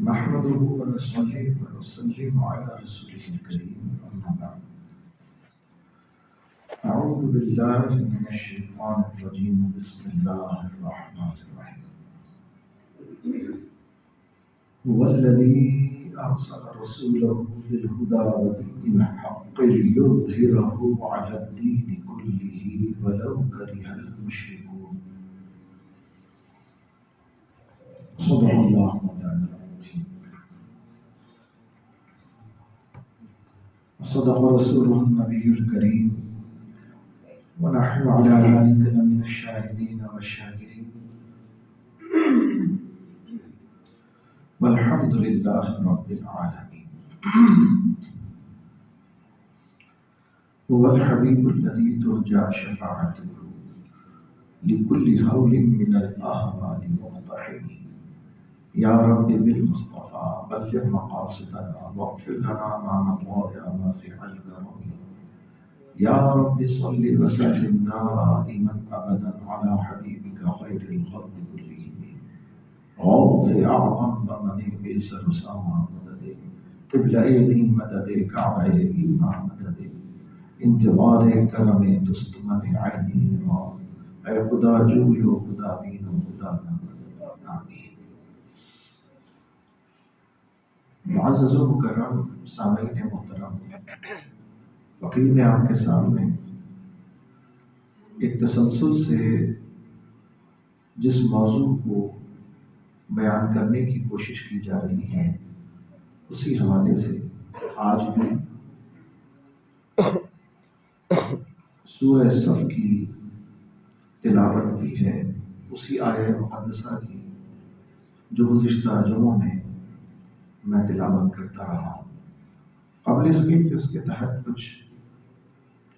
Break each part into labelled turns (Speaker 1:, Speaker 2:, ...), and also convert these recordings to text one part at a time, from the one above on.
Speaker 1: نحمده ونصلي ونسلم على رسوله الكريم أما بعد. أعوذ بالله من الشيطان الرجيم. بسم الله الرحمن الرحيم. هو الذي أرسل رسوله بالهدى ودين الحق ليظهره على الدين كله ولو كره المشركون. صدق الله مولانا العظيم وصدق رسوله النبي الكريم ونحن على ذلك لمن الشاهدين والشاكرين والحمد لله رب العالمين. هو الحبيب الذي ترجى شفاعته لكل هول من الأهوال مقتحم. يا رب بالمصطفى بلغ مقاصدنا واغفر لنا ما مضى يا واسع الكرم. يا رب صل وسلم دائما ابدا على حبيبك خير الخلق كلهم. غوث اعظم بمن بئسر سما مدد قبل ايدي مدد كعبه ایمان مدد انتظار کرم تستمن عینی را اے خدا جویو خدا بینو خدا کا مدد. آمین. معزز و مکرم سامعین محترم، فقیر نے آپ کے سامنے ایک تسلسل سے جس موضوع کو بیان کرنے کی کوشش کی جا رہی ہے اسی حوالے سے آج بھی سورہ صف کی تلاوت کی ہے، اسی آیہ مقدسہ کی جو گزشتہ جمعوں میں میں تلاوت کرتا رہا ہوں. قبل اس کے کہ اس کے تحت کچھ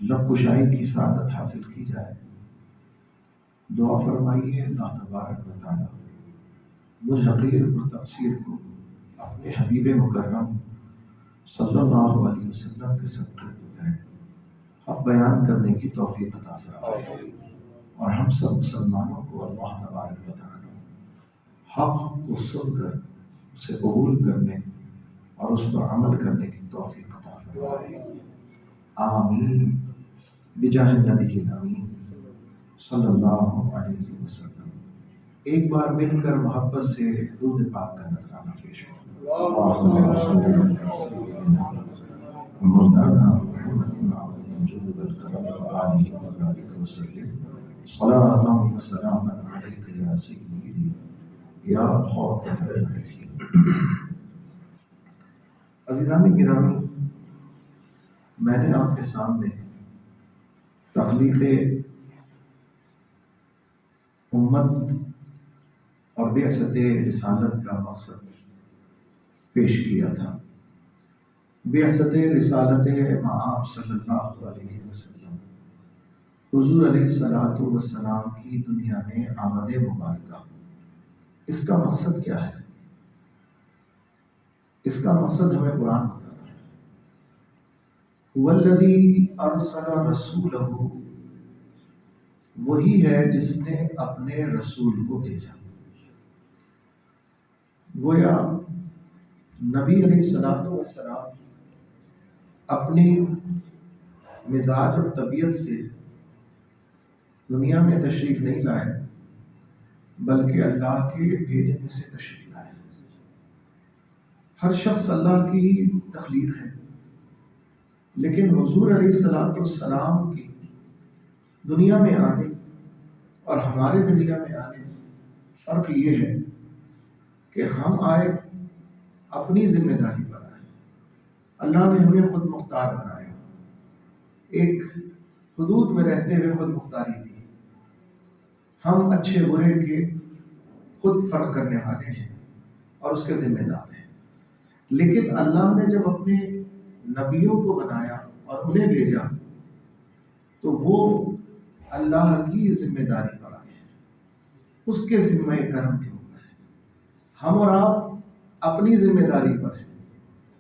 Speaker 1: لب کشائی کی سعادت حاصل کی جائے، دعا فرمائیے اللہ تبارک و تعالی مجھ حقیر و تقصیر کو اپنے حبیب مکرم صلی اللہ علیہ وسلم کے صدقے حق بیان کرنے کی توفیق عطا فرمائے، اور ہم سب مسلمانوں کو اللہ تبارک و تعالی حق کو سن کر اسے قبول کرنے اور اس پر عمل کرنے کی توفیق عطا فرمائے. آمین بجاہ النبی الامین صلی اللہ علیہ وسلم. ایک بار مل کر محبت سے درود پاک کا نذرانہ پیش ہو. اللہم صلی علی سیدنا مولانا محمد العظیم الجود والکرم وآلہ وبارک وسلم صلاۃ و سلاما علیک یا سیدی یا خاتم النبیین. عزیزان گرامی، میں نے آپ کے سامنے تخلیق امت اور بعثت رسالت کا مقصد پیش کیا تھا. بعثت رسالت مآب صلی اللہ علیہ وسلم، حضور علیہ الصلوۃ والسلام کی دنیا میں آمد مبارکہ، اس کا مقصد کیا ہے؟ اس کا مقصد ہمیں قرآن بتا رہا ہے. والذی ارسل رسولہ، وہی ہے جس نے اپنے رسول کو بھیجا. گویا نبی علیہ الصلوۃ والسلام اپنی مزاج اور طبیعت سے دنیا میں تشریف نہیں لائے، بلکہ اللہ کے بھیجنے سے تشریف لائے. ہر شخص اللہ کی تخلیق ہے، لیکن حضور علیہ الصلوۃ والسلام کی دنیا میں آنے اور ہمارے دنیا میں آنے میں فرق یہ ہے کہ ہم آئے اپنی ذمہ داری پر آئے. اللہ نے ہمیں خود مختار بنایا، ایک حدود میں رہتے ہوئے خود مختاری دی. ہم اچھے برے کے خود فرق کرنے والے ہیں اور اس کے ذمہ دار ہیں. لیکن اللہ نے جب اپنے نبیوں کو بنایا اور انہیں بھیجا تو وہ اللہ کی ذمہ داری پر آئے ہیں، اس کے ذمہ کرم کے اوپر ہے. ہم اور آپ اپنی ذمہ داری پر ہیں،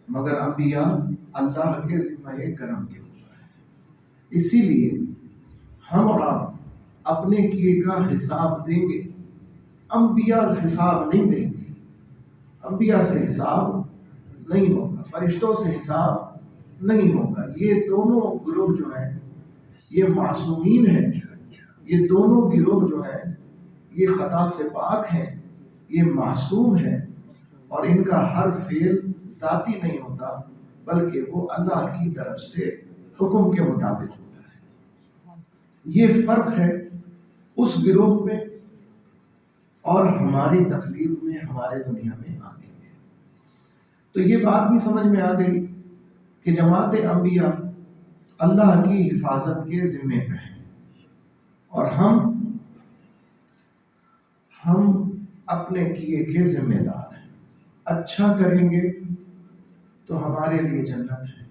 Speaker 1: مگر انبیاء اللہ کے ذمہ کرم کے اوپر ہے. اسی لیے ہم اور آپ اپنے کیے کا حساب دیں گے، انبیاء حساب نہیں دیں گے. انبیاء سے حساب نہیں ہوگا، فرشتوں سے حساب نہیں ہوگا۔ یہ دونوں گروہ جو ہیں یہ معصومین ہیں، یہ دونوں گروہ جو ہیں یہ خطا سے پاک ہیں، یہ معصوم ہیں، اور ان کا ہر فعل ذاتی نہیں ہوتا بلکہ وہ اللہ کی طرف سے حکم کے مطابق ہوتا ہے۔ یہ فرق ہے اس گروہ میں اور ہماری تخلیق میں، ہمارے دنیا میں آنے میں۔ تو یہ بات بھی سمجھ میں آ گئی کہ جماعت انبیاء اللہ کی حفاظت کے ذمے پہ ہیں، اور ہم اپنے کیے کے ذمہ دار ہیں۔ اچھا کریں گے تو ہمارے لیے جنت ہے،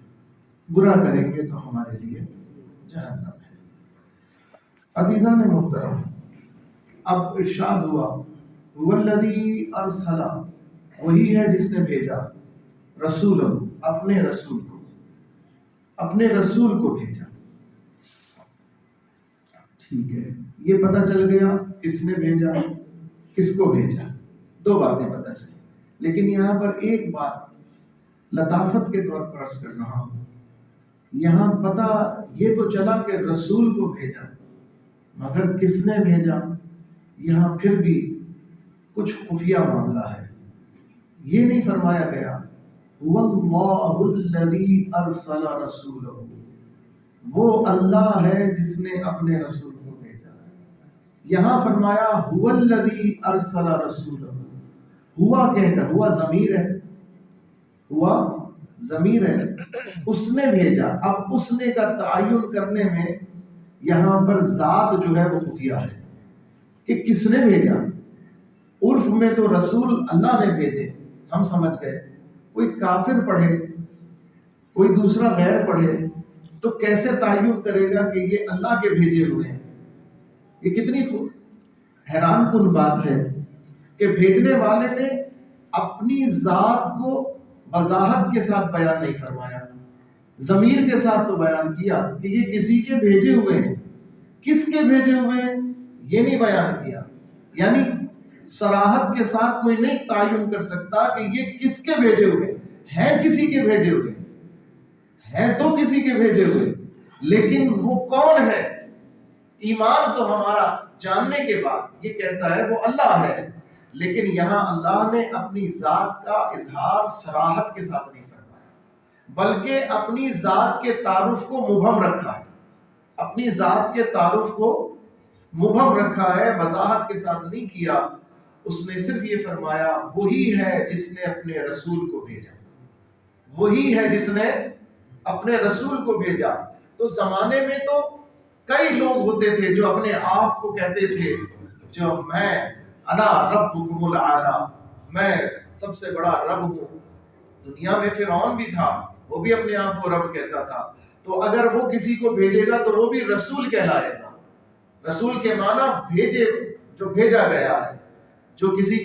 Speaker 1: برا کریں گے تو ہمارے لیے جہنم ہے۔ عزیزان محترم، اب ارشاد ہوا هو الذی ارسل، وہی ہے جس نے بھیجا، رسول، اپنے رسول کو بھیجا۔ ٹھیک ہے، یہ پتہ چل گیا کس نے بھیجا، کس کو بھیجا، دو باتیں پتہ چلی۔ لیکن یہاں پر ایک بات لطافت کے طور پر عرض کر رہا ہوں، یہاں پتہ یہ تو چلا کہ رسول کو بھیجا، مگر کس نے بھیجا یہاں پھر بھی کچھ خفیہ معاملہ ہے۔ یہ نہیں فرمایا گیا واللہ الذی ارسل رسولہ، وہ اللہ ہے جس نے اپنے رسول کو بھیجا ہے۔ یہاں فرمایا هو الذی ارسل رسولہ، ہوا کہہ کر، ہوا ضمیر ہے، ہوا ضمیر ہے، اس نے بھیجا۔ اب اس نے کا تعین کرنے میں یہاں پر ذات جو ہے وہ خفیہ ہے کہ کس نے بھیجا۔ عرف میں تو رسول اللہ نے بھیجے، ہم سمجھ گئے۔ کوئی کافر پڑھے، کوئی دوسرا غیر پڑھے تو کیسے تعین کرے گا کہ یہ اللہ کے بھیجے ہوئے ہیں؟ یہ کتنی حیران کن بات ہے کہ بھیجنے والے نے اپنی ذات کو وضاحت کے ساتھ بیان نہیں فرمایا، ضمیر کے ساتھ تو بیان کیا کہ یہ کسی کے بھیجے ہوئے ہیں۔ کس کے بھیجے ہوئے ہیں یہ نہیں بیان کیا، یعنی صراحت کے ساتھ کوئی نہیں تعین کر سکتا کہ یہ کس کے بھیجے ہوئے ہیں۔ کسی کے بھیجے ہوئے ہیں تو کسی کے بھیجے ہوئے، لیکن وہ کون ہے؟ ایمان تو ہمارا جاننے کے بعد یہ کہتا ہے وہ اللہ ہے، لیکن یہاں اللہ نے اپنی ذات کا اظہار صراحت کے ساتھ نہیں فرمایا، بلکہ اپنی ذات کے تعارف کو مبہم رکھا ہے، اپنی ذات کے تعارف کو مبہم رکھا ہے، وضاحت کے ساتھ نہیں کیا۔ اس نے صرف یہ فرمایا وہی ہے جس نے اپنے رسول کو بھیجا، وہی ہے جس نے اپنے رسول کو بھیجا۔ تو زمانے میں تو کئی لوگ ہوتے تھے جو اپنے آپ کو کہتے تھے جو میں انا ربکم الاعلی، میں سب سے بڑا رب ہوں۔ دنیا میں فرعون بھی تھا، وہ بھی اپنے آپ کو رب کہتا تھا۔ تو اگر وہ کسی کو بھیجے گا تو وہ بھی رسول کہلائے گا۔ رسول کے معنی بھیجے، جو بھیجا گیا ہے، جو کسی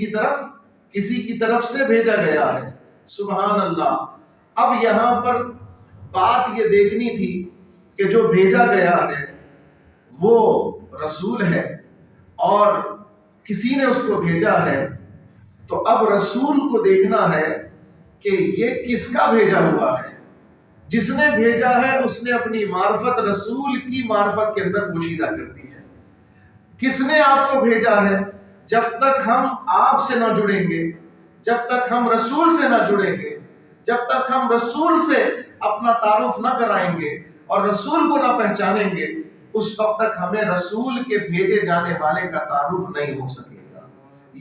Speaker 1: کی طرف سے بھیجا گیا ہے۔ سبحان اللہ۔ اب یہاں پر بات یہ دیکھنی تھی کہ جو بھیجا گیا ہے وہ رسول ہے اور کسی نے اس کو بھیجا ہے، تو اب رسول کو دیکھنا ہے کہ یہ کس کا بھیجا ہوا ہے۔ جس نے بھیجا ہے اس نے اپنی معرفت رسول کی معرفت کے اندر پوشیدہ کر دی ہے۔ کس نے آپ کو بھیجا ہے؟ جب تک ہم آپ سے نہ جڑیں گے، جب تک ہم رسول سے نہ جڑیں گے، جب تک ہم رسول سے اپنا تعارف نہ کرائیں گے اور رسول کو نہ پہچانیں گے، اس وقت تک ہمیں رسول کے بھیجے جانے والے کا تعارف نہیں ہو سکے گا۔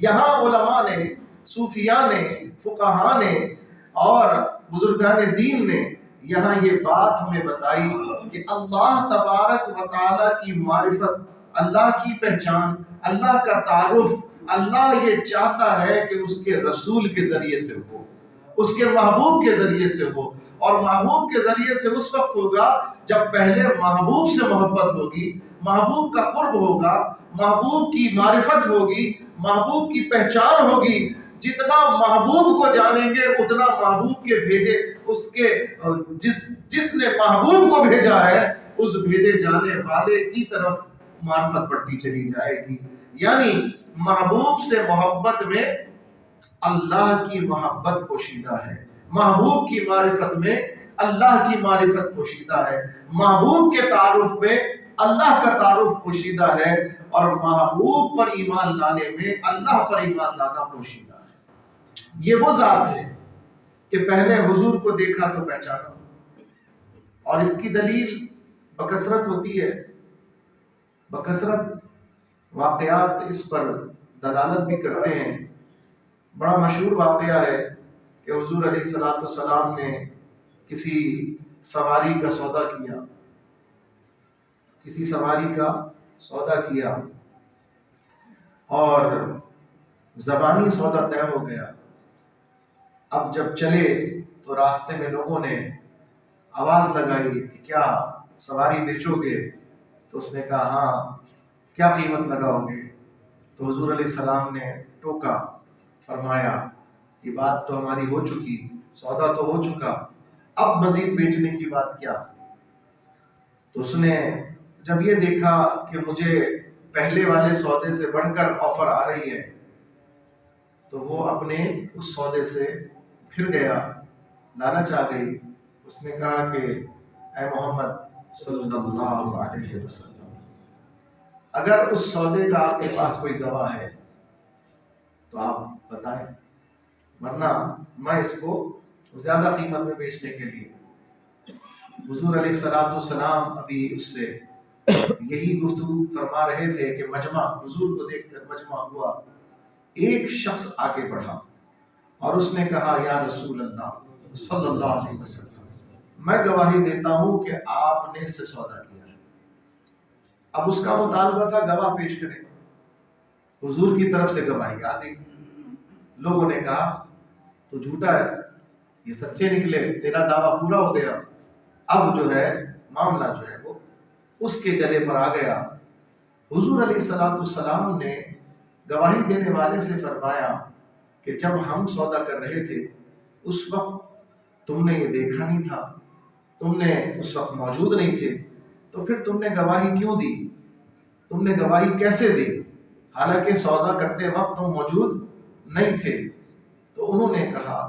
Speaker 1: یہاں علماء نے، صوفیاء نے، فقہاء نے اور بزرگان دین نے یہاں یہ بات ہمیں بتائی کہ اللہ تبارک و تعالی کی معرفت، اللہ کی پہچان، اللہ کا تعارف اللہ یہ چاہتا ہے کہ اس کے رسول کے ذریعے سے ہو، اس کے محبوب کے ذریعے سے ہو، اور محبوب کے ذریعے سے اس وقت ہوگا جب پہلے محبوب سے محبت ہوگی، محبوب کا قرب ہوگا، محبوب کی معرفت ہوگی، محبوب کی پہچان ہوگی۔ جتنا محبوب کو جانیں گے اتنا محبوب کے بھیجے، اس کے جس نے محبوب کو بھیجا ہے اس بھیجے جانے والے کی طرف معرفت بڑھتی چلی جائے گی۔ یعنی محبوب سے محبت میں اللہ کی محبت پوشیدہ ہے، محبوب کی معرفت میں اللہ کی معرفت پوشیدہ ہے، محبوب کے تعارف میں اللہ کا تعارف پوشیدہ ہے، اور محبوب پر ایمان لانے میں اللہ پر ایمان لانا پوشیدہ ہے۔ یہ وہ ذات ہے کہ پہلے حضور کو دیکھا تو پہچانا، اور اس کی دلیل بکثرت ہوتی ہے، بکثرت واقعات اس پر دلالت بھی کرتے ہیں۔ بڑا مشہور واقعہ ہے کہ حضور علیہ الصلوۃ والسلام نے کسی سواری کا سودا کیا، کسی سواری کا سودا کیا اور زبانی سودا طے ہو گیا۔ اب جب چلے تو راستے میں لوگوں نے آواز لگائی کہ کیا سواری بیچو گے؟ تو اس نے کہا ہاں، کیا قیمت لگاؤ گے؟ تو حضور علیہ السلام نے ٹوکا، فرمایا یہ بات تو ہماری ہو چکی، سودا تو ہو چکا، اب مزید بیچنے کی بات کیا؟ تو اس نے جب یہ دیکھا کہ مجھے پہلے والے سودے سے بڑھ کر آفر آ رہی ہے تو وہ اپنے اس سودے سے پھر گیا، لالچ آ گئی۔ اس نے کہا کہ اے محمد صلی اللہ علیہ وسلم، اگر اس سودے کا آپ کے پاس کوئی گواہ ہے تو آپ بتائیں، ورنہ میں اس کو زیادہ قیمت میں بیچنے کے لیے۔ حضور علیہ الصلوۃ والسلام ابھی اس سے یہی گفتگو فرما رہے تھے کہ مجمع، حضور کو دیکھ کر مجمع ہوا۔ ایک شخص آگے بڑھا اور اس نے کہا یا رسول اللہ صلی اللہ علیہ وسلم، میں گواہی دیتا ہوں کہ آپ نے اس سے سودا کیا ہے۔ اب اس کا مطالبہ تھا گواہ پیش کرے، حضور کی طرف سے گواہی آ گئی۔ لوگوں نے کہا تو جھوٹا ہے، یہ سچے نکلے، تیرا دعویٰ پورا ہو گیا۔ اب جو ہے معاملہ جو ہے وہ اس کے گلے پر آ گیا۔ حضور علیہ الصلوۃ والسلام نے گواہی دینے والے سے فرمایا کہ جب ہم سودا کر رہے تھے اس وقت تم نے یہ دیکھا نہیں تھا، تم نے اس وقت موجود نہیں تھے، تو پھر تم نے گواہی کیوں دی؟ تم نے گواہی کیسے دی حالانکہ سودا کرتے وقت تم موجود نہیں تھے؟ تو انہوں نے کہا،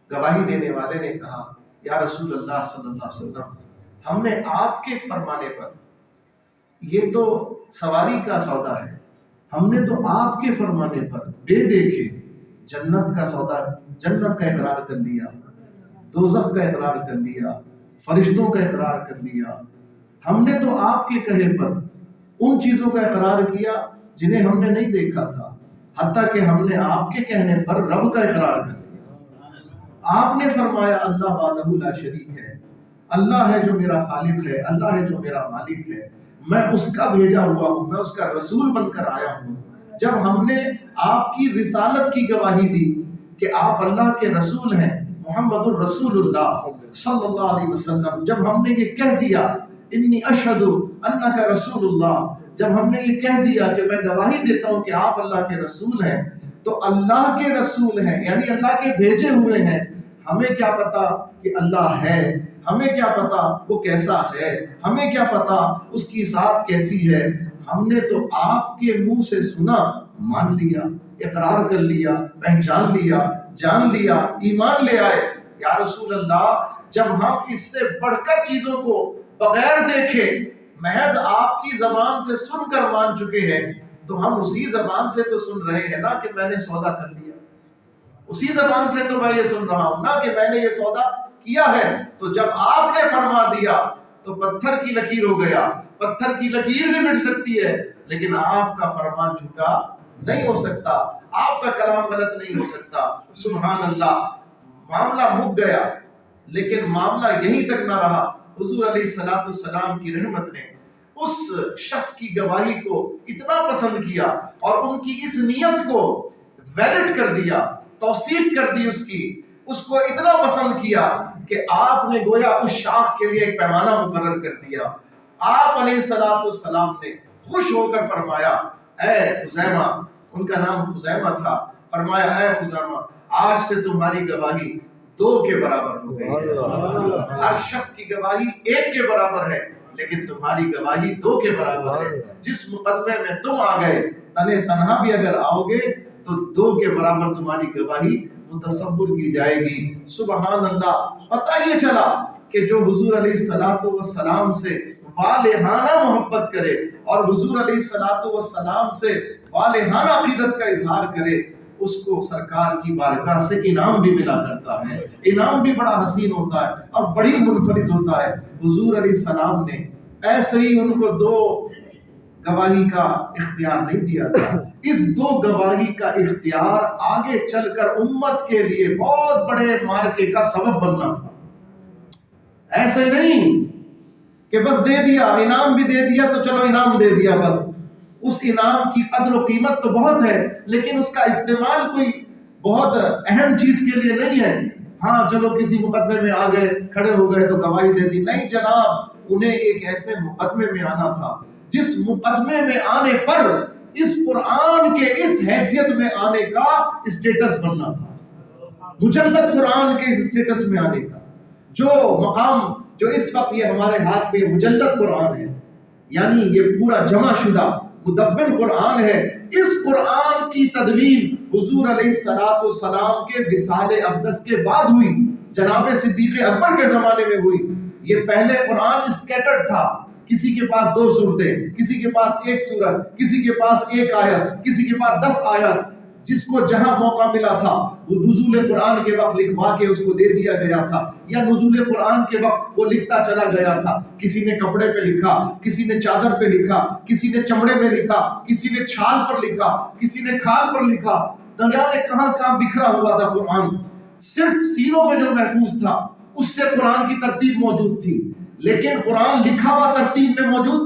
Speaker 1: گواہی دینے والے نے کہا یا رسول اللہ صلی اللہ علیہ وسلم، ہم نے آپ کے فرمانے پر، یہ تو سواری کا سودا ہے، ہم نے تو آپ کے فرمانے پر بے دیکھے جنت کا سودا، جنت کا اقرار کر لیا، دوزخ کا اقرار کر لیا، فرشتوں کا اقرار کر لیا۔ ہم نے تو آپ کے کہے پر ان چیزوں کا اقرار کیا جنہیں ہم نے نہیں دیکھا تھا، حتیٰ کہ ہم نے آپ کے کہنے پر رب کا اقرار کر لیا۔ آپ نے فرمایا اللہ وحدہ لا شریک ہے، اللہ ہے جو میرا خالق ہے، اللہ ہے جو میرا مالک ہے، میں اس کا بھیجا ہوا ہوں، میں اس کا رسول بن کر آیا ہوں۔ جب ہم نے آپ کی رسالت کی گواہی دی کہ آپ اللہ کے رسول ہیں، محمد الرسول اللہ صلی اللہ علیہ وسلم، جب ہم نے یہ کہہ دیا انی اشہد انک رسول اللہ، جب ہم نے یہ کہہ دیا کہ میں گواہی دیتا ہوں کہ آپ اللہ کے رسول ہیں، تو اللہ کے رسول ہیں یعنی اللہ کے بھیجے ہوئے ہیں۔ ہمیں کیا پتا کہ اللہ ہے، ہمیں کیا پتا وہ کیسا ہے، ہمیں کیا پتا اس کی ذات کیسی ہے، ہم نے تو آپ کے منہ سے سنا، مان لیا، اقرار کر لیا، پہچان لیا، جان لیا، ایمان لے آئے۔ یا رسول اللہ، جب ہم اس سے بڑھ کر چیزوں کو بغیر دیکھے محض آپ کی زبان سے سن کر مان چکے ہیں، تو ہم اسی زبان سے تو سن رہے ہیں نا کہ میں نے سودا کر لیا، اسی زبان سے تو میں یہ سن رہا ہوں نا کہ میں نے یہ سودا کیا ہے۔ تو جب آپ نے فرما دیا تو پتھر کی لکیر ہو گیا، پتھر کی لکیر بھی مٹ سکتی ہے لیکن آپ کا فرمان جھوٹا نہیں ہو سکتا، آپ کا کلام غلط نہیں ہو سکتا۔ سبحان اللہ، معاملہ مک گیا، لیکن معاملہ یہیں تک نہ رہا۔ حضور علیہ الصلوۃ والسلام کی رحمت نے اس شخص کی گواہی کو اتنا پسند کیا اور ان کی اس نیت کو ویلڈ کر دیا، توثیق کر دی اس کو اتنا پسند کیا کہ آپ نے گویا اس شاخ کے لیے ایک پیمانہ مقرر کر دیا۔ آپ علیہ الصلوۃ والسلام نے خوش ہو کر فرمایا اے خزیمہ، ان کا نام خزیمہ تھا، فرمایا اے خزیمہ، آج سے تمہاری گواہی 2 کے برابر ہو گئی ہے۔ ہر شخص کی گواہی 1 کے برابر ہے لیکن تمہاری گواہی 2 کے برابر ہے۔ جس مقدمے میں تم آ گئے، تنہا بھی اگر آؤ گے تو 2 کے برابر تمہاری گواہی متصور کی جائے گی۔ سبحان اللہ، پتہ یہ چلا کہ جو حضور علیہ الصلوۃ والسلام سے والہانہ محبت کرے اور حضور علیہ الصلوۃ والسلام سے والہانہ عقیدت کا اظہار کرے، اس کو سرکار کی بارگاہ سے انعام بھی ملا کرتا ہے۔ انعام بھی بڑا حسین ہوتا ہے اور بڑی منفرد ہوتا ہے۔ حضور علیہ السلام نے ایسے ہی ان کو 2 گواہی کا اختیار نہیں دیا تھا، اس 2 گواہی کا اختیار آگے چل کر امت کے لیے بہت بڑے مارکے کا سبب بننا تھا۔ ایسے نہیں کہ بس دے دیا، انعام بھی دے دیا تو چلو انعام دے دیا بس، اس انعام کی قدر و قیمت تو بہت ہے لیکن اس کا استعمال کوئی بہت اہم چیز کے لیے نہیں ہے۔ ہاں چلو کسی مقدمے میں آ گئے، کھڑے ہو گئے تو گواہی دے دی، نہیں جناب، انہیں ایک ایسے مقدمے میں آنا تھا جس مقدمے میں آنے پر اس قرآن کے اس حیثیت میں آنے کا اسٹیٹس بننا تھا، مجلد قرآن کے اس اسٹیٹس میں آنے کا جو مقام جو اس وقت یہ ہمارے ہاتھ میں مجلد قرآن ہے، یعنی یہ پورا جمع شدہ مدون قرآن ہے۔ اس قرآن کی تدوین حضور علیہ السلام کے وصال اقدس کے بعد ہوئی، جناب صدیق اکبر کے زمانے میں ہوئی۔ یہ پہلے قرآن اسکیٹرڈ تھا، کسی کے پاس 2 سورتیں، کسی کے پاس 1 سورت، کسی کے پاس 1 آیت، کسی کے پاس 10 آیت، جس کو جہاں موقع ملا تھا وہ نزول قرآن کے وقت لکھوا کے اس کو دے دیا گیا تھا، یا نزول قرآن کے وقت وہ لکھتا چلا گیا تھا۔ کسی نے کپڑے پہ لکھا، کسی نے چادر پہ لکھا، کسی نے چمڑے میں لکھا، کسی نے چھال پر لکھا، کسی نے کھال پر لکھا، نہ جانے کہاں کہاں بکھرا ہوا تھا قرآن۔ صرف سینوں میں جو محفوظ تھا اس سے قرآن کی ترتیب موجود تھی، لیکن قرآن لکھا ہوا ترتیب میں موجود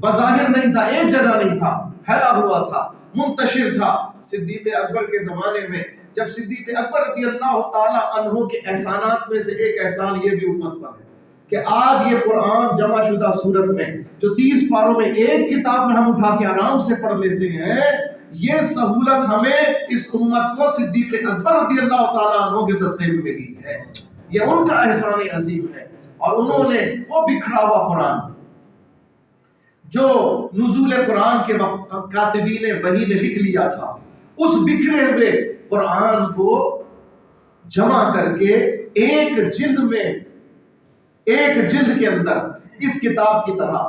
Speaker 1: بظاہر نہیں تھا، ایک جگہ نہیں تھا، پھیلا ہوا تھا، منتشر تھا۔ صدیق اکبر کے زمانے میں جب صدیق اکبر رضی اللہ تعالی عنہ کے احسانات میں سے ایک احسان یہ بھی امت پر ہے کہ آج یہ قرآن جمع شدہ صورت میں جو 30 پاروں میں ایک کتاب میں ہم اٹھا کے آرام سے پڑھ لیتے ہیں، یہ سہولت ہمیں اس امت کو صدیق اکبر رضی اللہ تعالی عنہ کے صدقے میں ملی ہے۔ یہ ان کا احسان عظیم ہے، اور انہوں نے وہ بکھرا ہوا قرآن جو نزول قرآن کے وقت کاتبین وحی نے لکھ لیا تھا، اس بکھرے ہوئے قرآن کو جمع کر کے ایک جلد میں، ایک جلد کے اندر اس کتاب کی طرح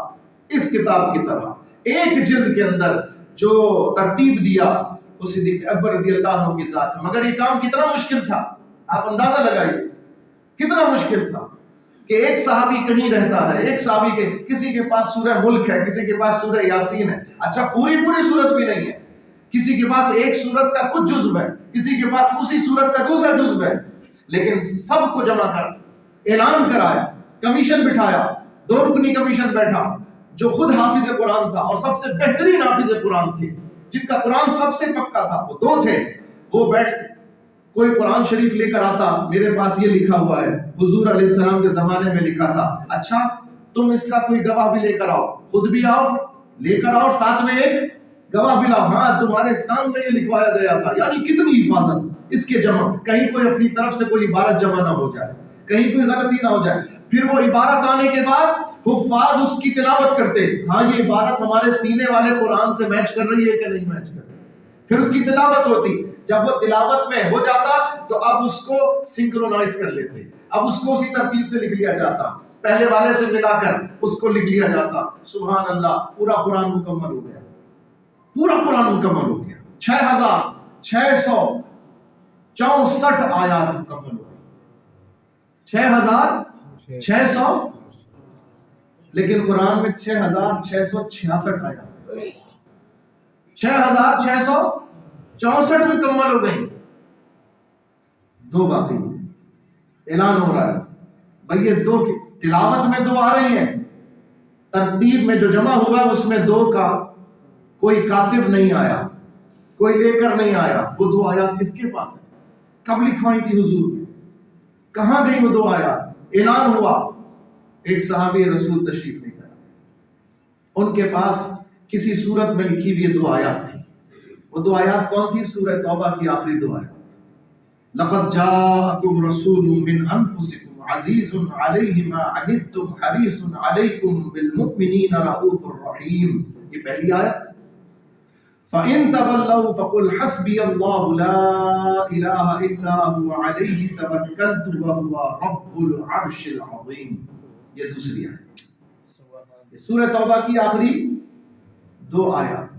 Speaker 1: ایک جلد کے اندر جو ترتیب دیا وہ صدیق اکبر رضی اللہ عنہ کی ذات ہے۔ مگر یہ کام کتنا مشکل تھا، آپ اندازہ لگائیے کتنا مشکل تھا کہ ایک صحابی کہیں رہتا ہے، ایک صحابی کے کسی کے پاس سورہ ملک ہے، کسی کے پاس سورہ یاسین ہے، اچھا پوری سورت بھی نہیں ہے، کسی کے پاس ایک سورت کا کچھ جزو ہے، کسی کے پاس اسی سورت کا دوسرا جزو ہے، لیکن سب کو جمع کر اعلان کرایا، کمیشن بٹھایا، 2 رکنی کمیشن بیٹھا جو خود حافظ قرآن تھا اور سب سے بہترین حافظ قرآن تھے، جن کا قرآن سب سے پکا تھا، وہ 2 تھے۔ وہ بیٹھ کوئی قرآن شریف لے کر آتا، میرے پاس یہ لکھا ہوا ہے حضور علیہ السلام کے زمانے میں لکھا تھا، اچھا تم اس کا کوئی گواہ بھی لے کر آؤ، خود بھی آؤ لے کر آؤ، ساتھ میں ایک گواہ بھی لاؤ، ہاں تمہارے سامنے یہ لکھوایا گیا تھا۔ یعنی کتنی حفاظت اس کے جمع، کہیں کوئی اپنی طرف سے کوئی عبارت جمع نہ ہو جائے، کہیں کوئی غلطی نہ ہو جائے۔ پھر وہ عبارت آنے کے بعد حفاظ اس کی تلاوت کرتے، ہاں یہ عبارت ہمارے سینے والے قرآن سے میچ کر رہی ہے کہ نہیں میچ کر رہی، پھر اس کی تلاوت ہوتی۔ جب وہ تلاوت میں ہو جاتا تو اب اس کو سنکرونائز کر لیتے، اب اس کو اسی ترتیب سے لکھ لیا جاتا، پہلے والے سے ملا کر اس کو لکھ لیا جاتا۔ سبحان اللہ، پورا قرآن مکمل ہو گیا، پورا قرآن مکمل ہو گیا، 6664 آیات مکمل ہو گئی، 6600، لیکن قرآن میں 6666 آیات، 6664 مکمل ہو گئی، 2 باقی۔ اعلان ہو رہا ہے بھئی یہ 2 تلاوت میں 2 آ رہی ہیں، ترتیب میں جو جمع ہوا اس میں 2 کا کوئی کاتب نہیں آیا، کوئی لے کر نہیں آیا۔ وہ 2 آیات کس کے پاس ہے؟ کب لکھوائی تھی حضور نے؟ کہاں گئی وہ 2 آیات؟ اعلان ہوا، ایک صحابی رسول تشریف لے گیا، ان کے پاس کسی صورت میں لکھی ہوئی 2 آیات تھی۔ وہ 2 آیات کون تھی؟ سورہ توبہ کی آخری 2 آیات، لقد جاءکم رسول من انفسکم عزیز علیہ ما عنتم حریص علیکم بالمؤمنین رؤوف الرحیم، یہ پہلی آیت۔ فَإِن تَوَلَّوْا فَقُلْ حَسْبِيَ اللَّهُ لَا إِلَٰهَ إِلَّا هُوَ عَلَيْهِ تَوَكَّلْتُ وَهُوَ رَبُّ الْعَرْشِ الْعَظِيمِ۔ یہ دوسری آیت، سورہ توبہ کی آخری 2 آیات،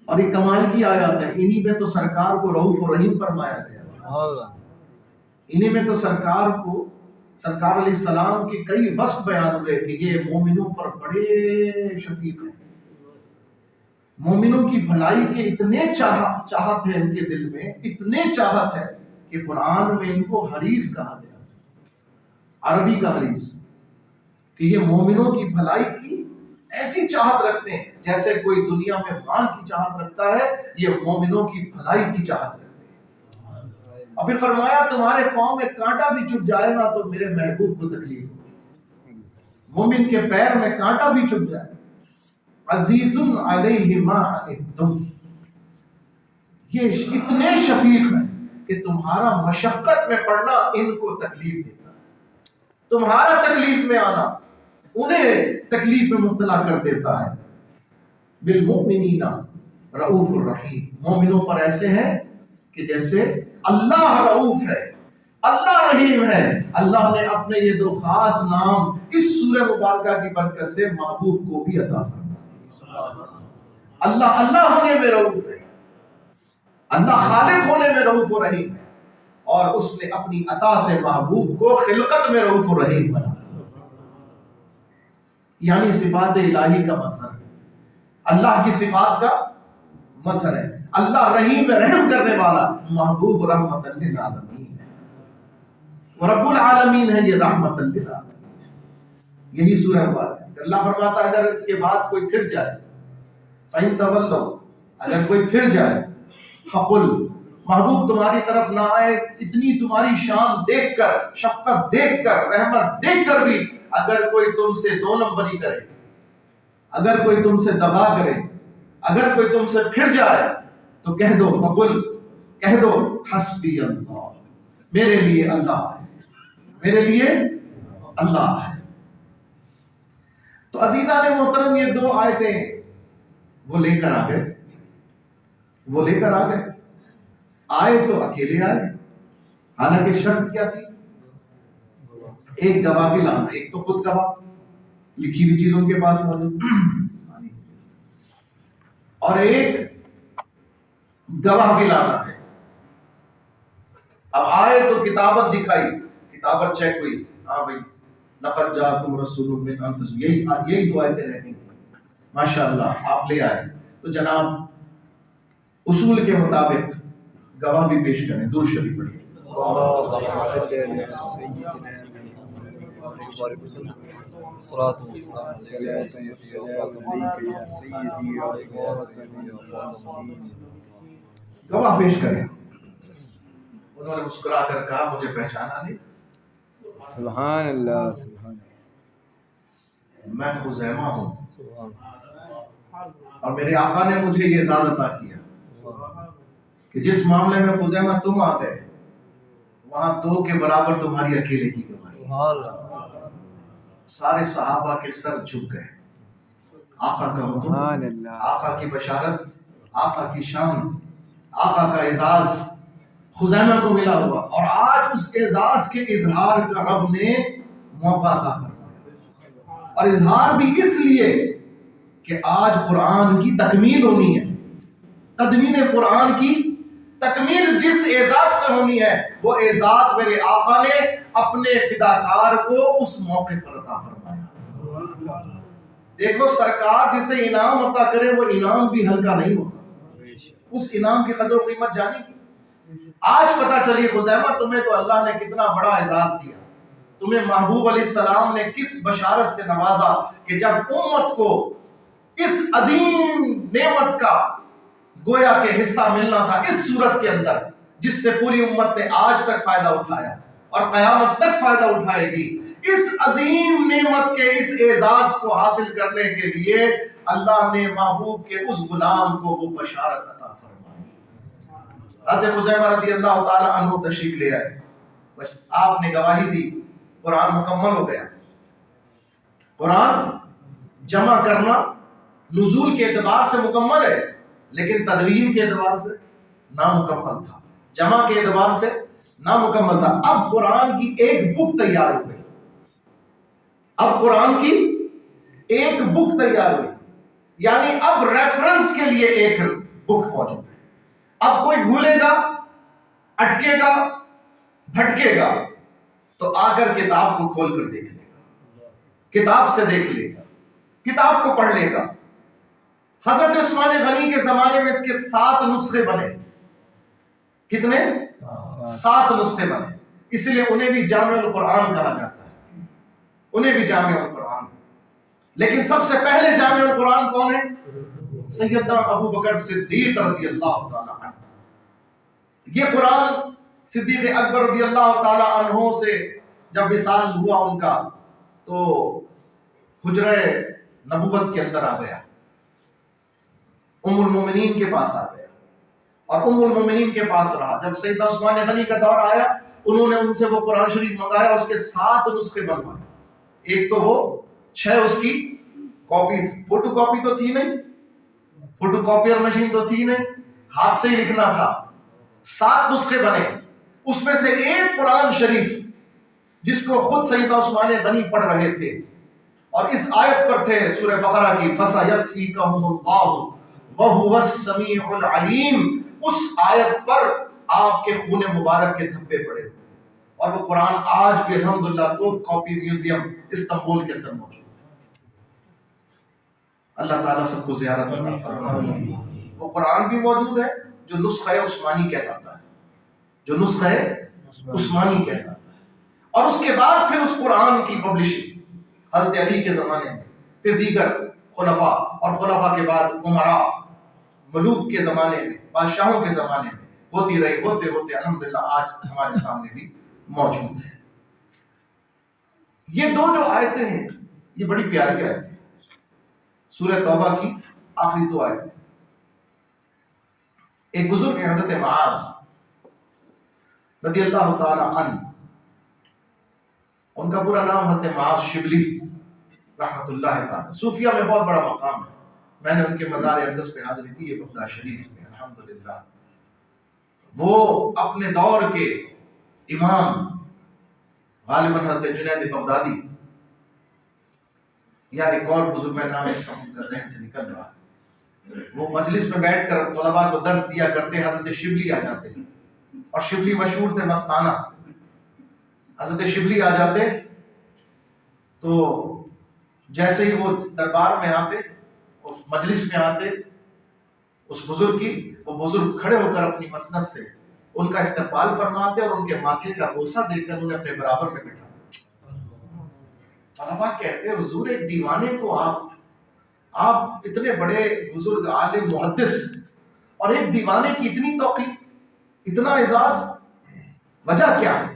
Speaker 1: اور یہ کمال کی آیات ہیں۔ انہی میں تو سرکار کو رؤوف و رحیم فرمایا گیا، انہی میں تو سرکار علیہ السلام کے کئی وصف بیان ہوئے کہ یہ مومنوں پر بڑے شفیق ہیں، مومنوں کی بھلائی کے اتنے چاہت ہے ان کے دل میں، اتنے چاہت ہے کہ قرآن میں ان کو حریص کہا گیا، عربی کا حریص، کہ یہ مومنوں کی بھلائی کی ایسی چاہت رکھتے ہیں جیسے کوئی دنیا میں مال کی چاہت رکھتا ہے، یہ مومنوں کی بھلائی کی چاہت رکھتے ہیں۔ اور پھر فرمایا تمہارے پاؤں میں کانٹا بھی چبھ جائے گا تو میرے محبوب کو تکلیف ہوگی، مومن کے پیر میں کانٹا بھی چبھ جائے، عزیز علیہ ما عنتم، یہ اتنے شفیق ہیں کہ تمہارا مشقت میں پڑنا ان کو تکلیف دیتا ہے، تمہارا تکلیف میں آنا انہیں تکلیف میں مبتلا کر دیتا ہے۔ بالمؤمنین رؤوف الرحیم، مومنوں پر ایسے ہیں کہ جیسے اللہ رؤوف ہے، اللہ رحیم ہے۔ اللہ نے اپنے یہ 2 خاص نام اس سورہ مبارکہ کی برکت سے محبوب کو بھی عطا فرمایا۔ اللہ ہونے میں رؤوف ہے، اللہ خالق ہونے میں رؤوف و رحیم ہے، اور اس نے اپنی عطا سے محبوب کو خلقت میں رؤوف و رحیم بنا، یعنی صفات الہی کا مظہر ہے، اللہ کی صفات کا مظہر ہے۔ اللہ رحیم رحم کرنے والا، محبوب رحمت للعالمین ہے، ورب العالمین ہے، یہ رحمت للعالمین۔ یہی سورہ مبارک ہے۔ اللہ فرماتا ہے اگر اس کے بعد کوئی پھر جائے، فَإِن تَوَلَّوْا، اگر کوئی پھر جائے، فَقُلْ، محبوب تمہاری طرف نہ آئے، اتنی تمہاری شان دیکھ کر، شفقت دیکھ کر، رحمت دیکھ کر بھی اگر کوئی تم سے 2 نمبری کرے، اگر کوئی تم سے دغا کرے، اگر کوئی تم سے پھر جائے تو کہہ دو، فقل، کہہ دو، حسبی اللہ، میرے لیے اللہ ہے، میرے لیے اللہ ہے۔ تو عزیزان محترم، یہ 2 آیتیں وہ لے کر آ گئے، وہ لے کر آ گئے، آئے تو اکیلے آئے، حالانکہ شرط کیا تھی؟ ایک گواہ بھی لانا، ایک تو خود گواہ، لکھی ہوئی چیز ان کے پاس موجود، اور ایک گواہ بھی لانا ہے۔ اب آئے تو کتابت دکھائی، کتابت چیک ہوئی، ہاں بھائی لقد جاءکم رسول من انفسکم، یہی 2 آیتیں رہ گئی تھیں، ماشاءاللہ آپ لے آئے، تو جناب اصول کے مطابق گواہ بھی پیش کریں، درود شریف پڑھیں۔ گواہ پیش کریں۔ انہوں نے مسکرا کر کہا مجھے پہچانا نہیں؟
Speaker 2: سبحان اللہ، سبحان اللہ،
Speaker 1: میں خزیمہ ہوں، اور میرے آقا نے مجھے یہ اجازت عطا کیا کہ جس معاملے میں خزیمہ تم آ گئے، وہاں 2 کے برابر تمہاری اکیلے کی گواہی۔ سارے صحابہ کے سر جھک گئے، آقا کا حکم، آقا کی بشارت، آقا کی شان، آقا کا اعزاز خزیمہ کو ملا ہوا، اور آج اس اعزاز کے اظہار کا رب نے موقع عطا فرمایا، اور اظہار بھی اس لیے کہ آج قرآن کی تکمیل ہونی ہے، تدوین قرآن کی تکمیل جس اعزاز سے ہونی ہے، وہ اعزاز میرے آقا نے اپنے فداکار کو اس موقع پر عطا فرمایا۔ دیکھو سرکار جسے انعام عطا کرے وہ انعام بھی ہلکا نہیں ہوتا، اس انعام کی قدر و قیمت جانی کی۔ آج پتہ چلی خزیمہ تمہیں تو اللہ نے کتنا بڑا اعزاز دیا، تمہیں محبوب علیہ السلام نے کس بشارت سے نوازا کہ جب امت کو اس عظیم نعمت کا گویا کہ حصہ ملنا تھا اس صورت کے اندر جس سے پوری امت نے آج تک فائدہ اٹھایا اور قیامت تک فائدہ اٹھائے گی، اس عظیم نعمت کے اس اعزاز کو حاصل کرنے کے لیے اللہ نے محبوب کے اس غلام کو وہ بشارت عطا فرمائی۔ حضرت خزیمہ رضی اللہ تعالی عنہ تشریف لے آئے، بس آپ نے گواہی دی، قرآن مکمل ہو گیا۔ قرآن جمع کرنا نزول کے اعتبار سے مکمل ہے، لیکن تدوین کے اعتبار سے نامکمل تھا، جمع کے اعتبار سے نامکمل تھا۔ اب قرآن کی ایک بک تیار ہو گئی، اب قرآن کی ایک بک تیار ہوئی، یعنی اب ریفرنس کے لیے ایک بک موجود ہے۔ اب کوئی بھولے گا، اٹکے گا، بھٹکے گا تو آ کر کتاب کو کھول کر دیکھ لے گا، کتاب سے دیکھ لے گا، کتاب کو پڑھ لے گا۔ حضرت عثمان غنی کے زمانے میں اس کے 7 نسخے بنے۔ کتنے؟ 7 نسخے بنے، اس لیے انہیں بھی جامع القرآن کہا جاتا ہے، انہیں بھی جامع القرآن۔ لیکن سب سے پہلے جامع القرآن کون ہے؟ سیدنا ابو بکر صدیق رضی اللہ تعالی عنہ۔ یہ قرآن صدیق اکبر رضی اللہ تعالی عنہ سے جب وصال ہوا ان کا، تو حجرہ نبوت کے اندر آ گیا، ام المومنین کے پاس آ گیا اور ام المومنین کے پاس رہا۔ جب سیدنا عثمان غنی کا دور آیا، انہوں نے ان سے وہ قرآن شریف منگایا، اس کے 7 نسخے بنوائے۔ ایک تو وہ 6 اس کی کاپیز، فوٹو کاپی تو تھی نہیں، فوٹو کاپیئر مشین تو تھی نہیں، ہاتھ سے ہی لکھنا تھا۔ 7 نسخے بنے، اس میں سے ایک قرآن شریف جس کو خود سیدنا عثمان غنی پڑھ رہے تھے اور اس آیت پر تھے سورہ بقرہ کی، فَسَيَكْفِيكَهُمُ اللَّهُ وَهُوَ السَّمِيعُ الْعَلِيمُ، اس آیت پر آپ کے خون مبارک کے دھبے پڑے، اور وہ قرآن آج بھی الحمدللہ تو کاپی میوزیم استنبول کے اندر موجود ہے۔ اللہ تعالیٰ سب کو زیارت عطا فرمائے۔ وہ قرآن بھی موجود ہے جو نسخہ عثمانی کہلاتا ہے، جو نسخہ عثمانی کہلاتا ہے۔ اور اس کے بعد پھر اس قرآن کی پبلشنگ حضرت علی کے زمانے میں، پھر دیگر خلفاء، اور خلفاء کے بعد عمراء، ملوک کے زمانے میں، بادشاہوں کے زمانے میں ہوتی رہی، ہوتے ہوتے الحمدللہ آج ہمارے سامنے بھی موجود ہے۔ یہ 2 جو آیتیں ہیں یہ بڑی پیاری آیتیں ہیں، سورہ توبہ کی آخری 2 آیتیں۔ ایک بزرگ ہیں حضرت معاذ رضی اللہ تعالی عنہ، ان کا پورا نام حضرت معاذ شبلی رحمت اللہ تعالی، صوفیہ میں بہت بڑا مقام ہے۔ میں نے ان کے مزار اقدس پہ حاضری دی ہے بغداد شریف میں، الحمدللہ۔ وہ اپنے دور کے امام غالباً حضرت جنید بغدادی یا ایک اور بزرگ، میں نام اس وقت کا ذہن سے نکل رہا ہے، وہ مجلس میں بیٹھ کر طلباء کو درس دیا کرتے، حضرت شبلی آ جاتے، اور شبلی مشہور تھے مستانہ۔ حضرت شبلی آ جاتے تو جیسے ہی وہ دربار میں آتے، اس مجلس میں آتے اس بزرگ کی، وہ بزرگ کھڑے ہو کر اپنی مسند سے ان کا استقبال فرماتے اور ان کے ماتھے کا بوسہ دے کر انہیں اپنے برابر میں بٹھاتے۔ طلباء کہتے ہیں حضور ایک دیوانے کو آپ اتنے بڑے بزرگ عالم محدث، اور ایک دیوانے کی اتنی توقیر، اتنا اعزاز، وجہ کیا ہے،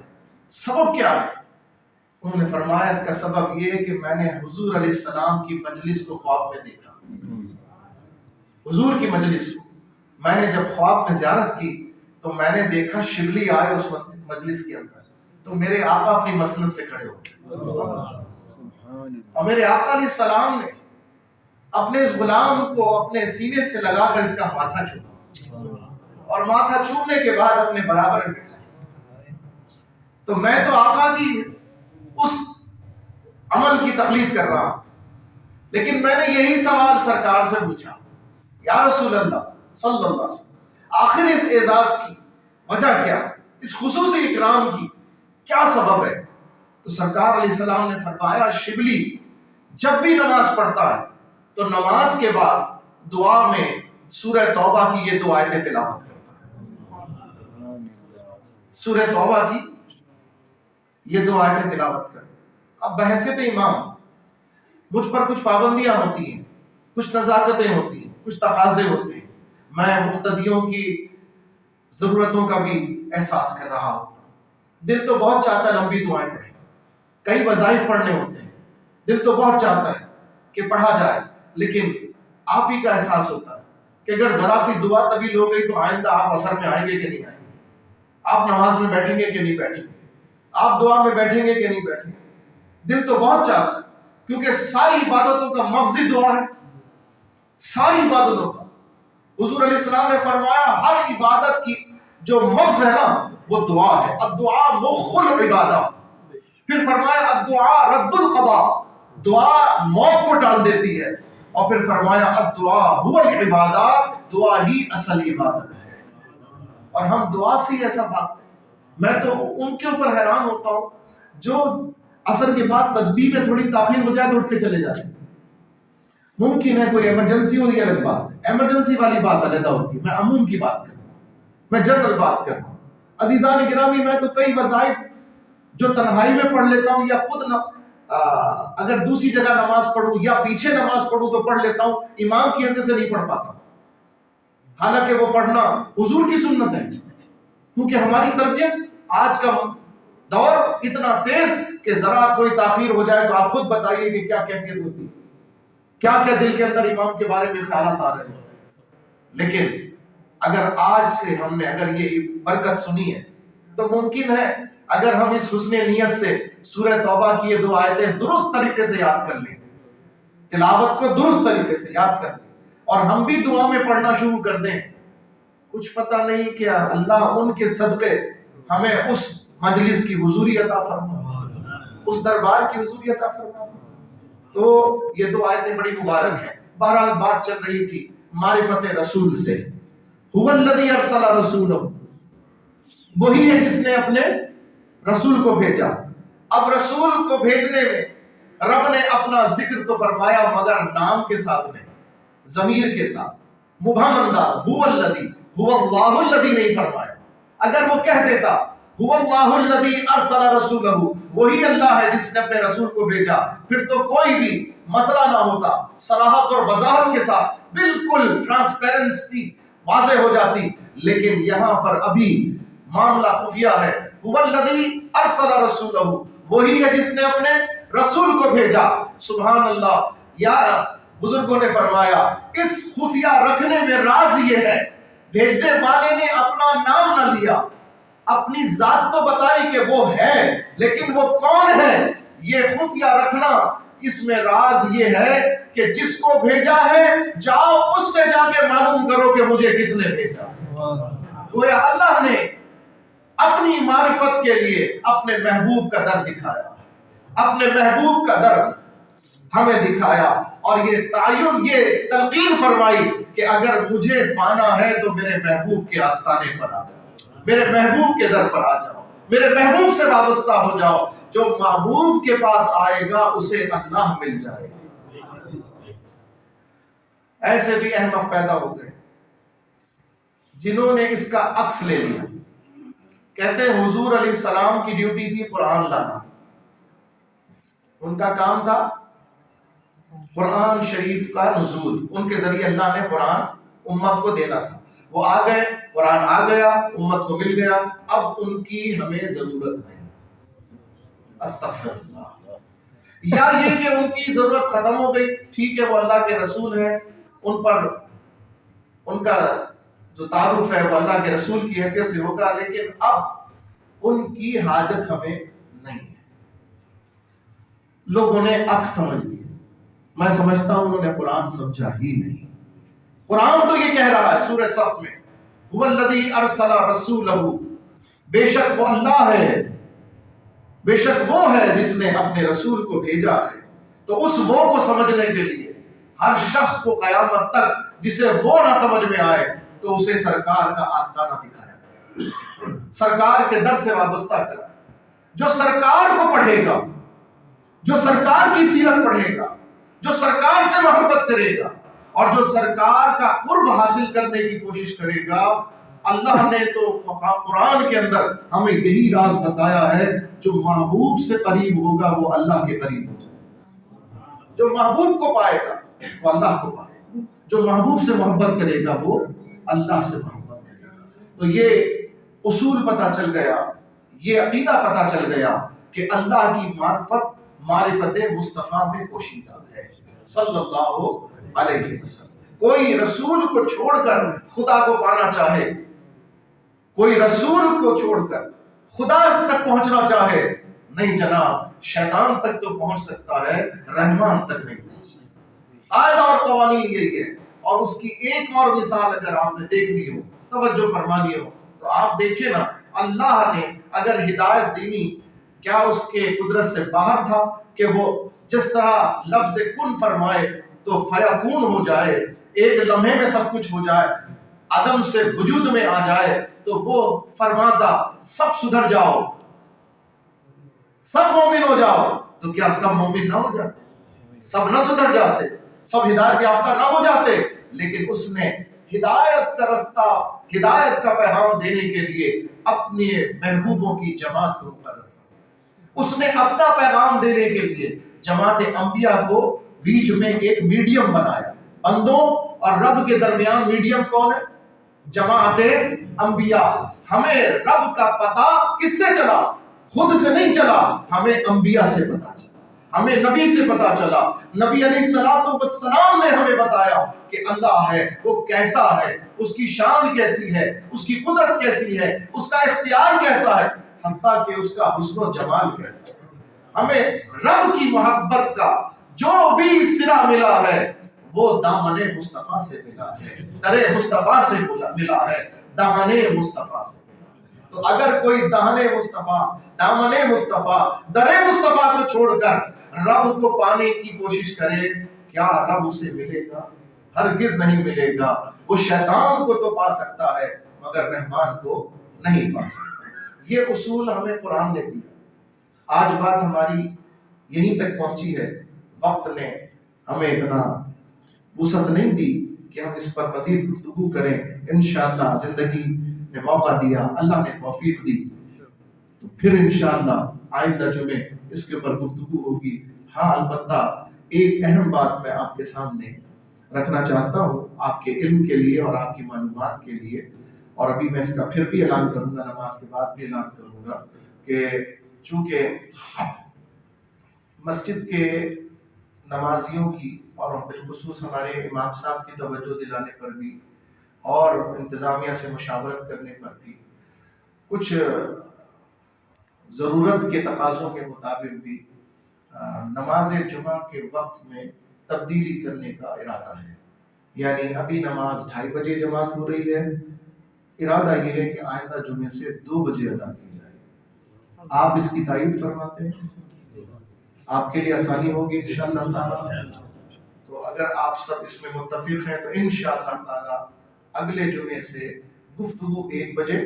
Speaker 1: سبب کیا ہے؟ انہوں نے فرمایا اس کا سبب یہ ہے کہ میں نے حضور علیہ السلام کی مجلس کو خواب میں دیکھا۔ حضور کی مجلس کو میں نے جب خواب میں زیارت کی تو میں نے دیکھا شبلی آئے اس مجلس کے اندر، تو میرے آقا اپنی مسند سے کھڑے ہو گئے، اور میرے آقا علیہ السلام نے اپنے اس غلام کو اپنے سینے سے لگا کر اس کا ماتھا چوما، اور ماتھا چومنے کے بعد اپنے برابر میں بٹھایا۔ تو میں تو آقا کی اس عمل کی تقلید کر رہا ہوں، لیکن میں نے یہی سوال سرکار سے پوچھا، یا رسول اللہ صلی اللہ علیہ وسلم، آخر اس اعزاز کی وجہ کیا، اس خصوصی اکرام کی کیا سبب ہے؟ تو سرکار علیہ السلام نے فرمایا شبلی جب بھی نماز پڑھتا ہے تو نماز کے بعد دعا میں سورہ توبہ کی یہ 2 آیتیں تلاوت کرتا ہے، سورہ توبہ کی یہ 2 آیتیں تلاوت کرتا ہے۔ اب بحیثیت امام مجھ پر کچھ پابندیاں ہوتی ہیں، کچھ نزاکتیں ہوتی ہیں، کچھ تقاضے ہوتے ہیں، میں مقتدیوں کی ضرورتوں کا بھی احساس کر رہا ہوتا ہوں۔ دل تو بہت چاہتا ہے لمبی دعائیں پڑھیں، کئی وظائف پڑھنے ہوتے ہیں، دل تو بہت چاہتا ہے کہ پڑھا جائے، لیکن آپ ہی کا احساس ہوتا ہے کہ اگر ذرا سی دعا طویل ہو گئی تو آئندہ آپ اثر میں آئیں گے کہ نہیں آئیں گے، آپ نماز میں بیٹھیں گے کہ نہیں بیٹھیں گے، آپ دعا میں بیٹھیں گے کہ نہیں بیٹھیں گے۔ دل تو بہت چاہتا ہے، کیونکہ ساری عبادتوں کا مغزی دعا ہے، ساری عبادتوں کا حضور علیہ السلام نے فرمایا ہر عبادت کی جو مغز ہے نا وہ دعا ہے، الدعاء مخ العبادہ. پھر فرمایا الدعاء رد القضاء، دعا موت کو ٹال دیتی ہے. اور پھر فرمایا الدعاء هو العبادہ، دعا ہی اصل عبادت ہے. اور ہم دعا سے ایسا بات، میں تو ان کے اوپر حیران ہوتا ہوں جو عصر کے بعد تسبیح میں تھوڑی تاخیر ہو جائے تو اٹھ کے چلے جائیں. ممکن ہے کوئی ایمرجنسی ہو، یہ الگ بات ہے، ایمرجنسی والی بات علیحدہ ہوتی ہے. میں عموم کی بات کر رہا ہوں، میں جنرل بات کر رہا ہوں. عزیزان گرامی، میں تو کئی وظائف جو تنہائی میں پڑھ لیتا ہوں یا خود اگر دوسری جگہ نماز پڑھوں یا پیچھے نماز پڑھوں تو پڑھ لیتا ہوں، امام کی حیثیت سے نہیں پڑھ پاتا. حالانکہ وہ پڑھنا حضور کی سنت ہے، کیونکہ ہماری تربیت آج کا دور اتنا تیز کہ ذرا کوئی تاخیر ہو جائے تو آپ خود بتائیے کہ کیا کیفیت ہوتی ہے، کیا کیا دل کے اندر امام کے بارے میں خیالات آ رہے ہوتے ہیں. لیکن اگر آج سے ہم نے اگر یہ برکت سنی ہے تو ممکن ہے اگر ہم اس حسن نیت سے سورہ توبہ کی یہ 2 آیتیں درست طریقے سے یاد کر لیں، تلاوت کو درست طریقے سے یاد کر لیں اور ہم بھی دعا میں پڑھنا شروع کر دیں، کچھ پتہ نہیں کہ اللہ ان کے صدقے ہمیں اس مجلس کی حضوری عطا فرمائے، اس دربار کی حضوری عطا فرمائے. تو یہ 2 آیتیں بڑی مبارک ہیں. بہرحال بات چل رہی تھی معرفت رسول سے. هو الذی ارسل رسولہ، وہی ہے جس نے اپنے رسول کو بھیجا. اب رسول کو بھیجنے میں رب نے اپنا ذکر تو فرمایا مگر نام کے ساتھ نہیں، ضمیر کے ساتھ مبہم انداز، هو الذی، هو اللہ الذی نہیں فرمایا. اگر وہ کہہ دیتا هو اللہ الذی ارسل رسولہ، وہی اللہ ہے جس نے اپنے رسول کو بھیجا، پھر تو کوئی بھی مسئلہ نہ ہوتا، صراحت اور وضاحت کے ساتھ بالکل ٹرانسپیرنسی واضح ہو جاتی. لیکن یہاں پر ابھی معاملہ خفیہ ہے. هو الذی ارسل رسولہ، وہی ہے جس نے اپنے رسول کو بھیجا. سبحان اللہ. یا بزرگوں نے فرمایا اس خفیہ رکھنے میں راز یہ ہے، بھیجنے والے نے اپنا نام نہ لیا، اپنی ذات تو بتائی کہ وہ ہے، لیکن وہ کون ہے یہ خفیہ رکھنا، اس میں راز یہ ہے کہ جس کو بھیجا ہے جاؤ اس سے جا کے معلوم کرو کہ مجھے کس نے بھیجا. گویا اللہ نے اپنی معرفت کے لیے اپنے محبوب کا در دکھایا، اپنے محبوب کا در ہمیں دکھایا اور یہ تعین، یہ تلقین فرمائی کہ اگر مجھے پانا ہے تو میرے محبوب کے آستانے پر آ جاؤ، میرے محبوب کے در پر آ جاؤ، میرے محبوب سے وابستہ ہو جاؤ. جو محبوب کے پاس آئے گا اسے اللہ مل جائے گا. ایسے بھی احمق پیدا ہو گئے جنہوں نے اس کا عکس لے لیا. کہتے ہیں حضور علیہ السلام کی ڈیوٹی تھی قرآن لانا، ان کا کام تھا قرآن شریف کا نزول، ان کے ذریعے اللہ نے قرآن امت کو دینا تھا. وہ آ گئے، قرآن آ گیا، امت کو مل گیا، اب ان کی ہمیں ضرورت نہیں. استغفر اللہ. یا یہ کہ ان کی ضرورت ختم ہو گئی، ٹھیک ہے وہ اللہ کے رسول ہیں، ان پر ان کا جو تعارف ہے وہ اللہ کے رسول کی حیثیت سے ہوگا، لیکن اب ان کی حاجت ہمیں نہیں ہے. لوگوں نے عکس سمجھ لیا. میں سمجھتا ہوں انہوں نے قرآن سمجھا ہی نہیں. قرآن تو یہ کہہ رہا ہے سورہ صف میں هو الذی ارسل رسولہ، بے شک وہ اللہ ہے، بے شک وہ ہے جس نے اپنے رسول کو بھیجا ہے. تو اس وہ کو سمجھنے کے لیے ہر شخص کو قیامت تک جسے وہ نہ سمجھ میں آئے تو اسے سرکار کا آستانہ دکھایا، سرکار کے در سے وابستہ کرا. جو سرکار کو پڑھے گا، جو سرکار کی سیرت پڑھے گا، جو سرکار سے محبت کرے گا اور جو سرکار کا قرب حاصل کرنے کی کوشش کرے گا، اللہ نے تو قرآن کے اندر ہمیں یہی راز بتایا ہے، جو محبوب سے قریب ہوگا وہ اللہ کے قریب ہوگا. جو محبوب کو پائے گا وہ اللہ کو پائے گا، جو محبوب سے محبت کرے گا وہ اللہ سے محبت کرے گا. تو یہ اصول پتہ چل گیا، یہ عقیدہ پتہ چل گیا کہ اللہ کی معرفت مصطفیٰ میں پوشیدہ ہے صلی اللہ علیہ وسلم. کوئی رسول کو چھوڑ کر خدا کو پانا چاہے، کوئی رسول کو چھوڑ کر خدا تک پہنچنا چاہے، نہیں جناب. شیطان تک تو پہنچ سکتا ہے، رحمان تک نہیں پہنچ سکتا. قاعدہ اور قوانین یہی ہے. اور اس کی ایک اور مثال اگر آپ نے دیکھنی ہو، توجہ فرمانی ہو، تو آپ دیکھیں نا، اللہ نے اگر ہدایت دینی، کیا اس کے قدرت سے باہر تھا کہ وہ جس طرح لفظ کن فرمائے تو فیکون ہو جائے، ایک لمحے میں سب کچھ ہو جائے، عدم سے وجود میں آ جائے، تو وہ فرماتا سب سدھر جاؤ، سب مومن ہو جاؤ، تو کیا سب مومن نہ ہو جاتے؟ سب نہ سدھر جاتے؟ سب ہدایت یافتہ نہ ہو جاتے؟ لیکن اس نے ہدایت کا رستہ، ہدایت کا پیغام دینے کے لیے اپنے محبوبوں کی جماعت کو مقرر کیا۔ اس نے اپنا پیغام دینے کے لیے جماعت انبیاء کو بیچ میں ایک میڈیم بنایا۔ بندوں اور رب کے درمیان میڈیم کون ہے؟ جماعت انبیاء۔ ہمیں رب کا پتہ کس سے چلا؟ خود سے نہیں چلا، ہمیں انبیاء سے پتہ چلا، ہمیں نبی سے پتہ چلا۔ نبی علیہ السلام نے ہمیں بتایا کہ اللہ ہے، وہ کیسا ہے، اس کی شان کیسی ہے، اس کی قدرت کیسی ہے، اس کا اختیار کیسا ہے، حتیٰ کہ اس کا حسن و جمال کیسا ہے۔ ہمیں رب کی محبت کا جو بھی صلہ ملا ہے وہ دامن مصطفیٰ سے ملا ہے، در مصطفیٰ سے ملا ہے، دامن مصطفیٰ سے۔ تو اگر کوئی دامن مصطفیٰ، در مصطفیٰ کو چھوڑ کر رب کو پانے کی کوشش کرے، کیا رب اسے ملے گا؟ ہرگز نہیں ملے گا۔ وہ شیطان کو تو پا سکتا ہے مگر رحمان کو نہیں پا سکتا۔ یہ اصول ہمیں قرآن نے دیا۔ آج بات ہماری یہیں تک پہنچی ہے، وقت نے ہمیں اتنا وسعت نہیں دی کہ ہم اس پر مزید گفتگو کریں۔ انشاءاللہ زندگی نے موقع دیا، اللہ نے توفیق دی، تو پھر انشاءاللہ آئندہ جمعے اس کے اوپر گفتگو ہوگی۔ ہاں البتہ ایک اہم بات میں آپ کے سامنے رکھنا چاہتا ہوں، آپ کے علم کے لیے اور آپ کی معلومات کے لیے، اور ابھی میں اس کا پھر بھی اعلان کروں گا، نماز کے بعد بھی اعلان کروں گا کہ چونکہ مسجد کے نمازیوں کی اور بالخصوص ہمارے امام صاحب کی توجہ دلانے پر بھی اور انتظامیہ سے مشاورت کرنے پر بھی کچھ ضرورت کے تقاضوں کے مطابق بھی نماز جمعہ کے وقت میں تبدیلی کرنے کا ارادہ ہے۔ یعنی ابھی نماز 2:30 بجے جماعت ہو رہی ہے، ارادہ یہ ہے کہ آئندہ جمعے سے 2 بجے ادا کی جائے۔ آپ اس کی تائید فرماتے ہیں؟ آپ کے لیے آسانی ہوگی انشاءاللہ تعالی۔ تو اگر آپ سب اس میں متفق ہیں تو انشاءاللہ تعالی اگلے جمعے سے گفتگو 1 بجے،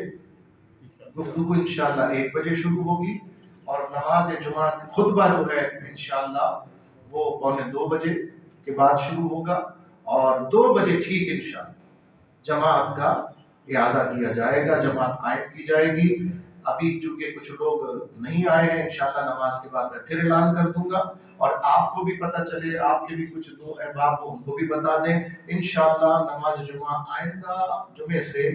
Speaker 1: گفتگو انشاءاللہ 1 بجے شروع ہوگی، اور نماز جمعہ خطبہ جو ہے انشاءاللہ وہ 1:45 بجے کے بعد شروع ہوگا، اور 2 بجے ٹھیک انشاءاللہ جماعت کا اعادہ کیا جائے گا، جماعت قائم کی جائے گی۔ ابھی چونکہ کچھ لوگ نہیں آئے ہیں، انشاءاللہ نماز کے بعد میں پھر اعلان کر دوں گا، اور آپ کو بھی پتہ چلے، آپ کے بھی کچھ دو احباب ہوں ان کو بھی بتا دیں۔ انشاءاللہ نماز جمعہ آئندہ جمعے سے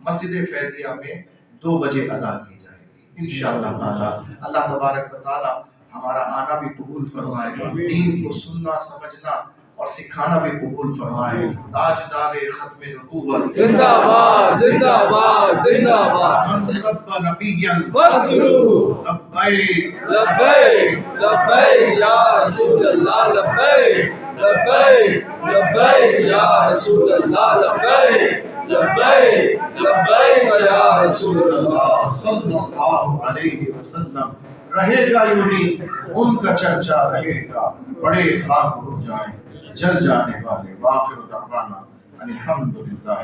Speaker 1: مسجد فیضیہ میں 2 بجے ادا کی جائے گی انشاءاللہ تعالی۔ اللہ تبارک و تعالی ہمارا آنا بھی قبول فرمائے، دین کو سننا سمجھنا اور سکھانا بھی قبول فرمائے۔ تاجدار ختم نبوت
Speaker 2: زندہ باد، زندہ باد، زندہ باد۔
Speaker 1: من سب نبیا
Speaker 2: فقرو
Speaker 1: لبیک
Speaker 2: لبیک لبیک یا رسول اللہ، لبیک لبیک لبیک یا رسول اللہ، لبیک لبیک لبیک یا رسول اللہ
Speaker 1: صلی اللہ علیہ وسلم۔ رہے گا یوں ہی ان کا چرچا رہے گا، بڑے خاک ہو جائیں جل جانے والے۔ وآخر دعوانا الحمدللہ۔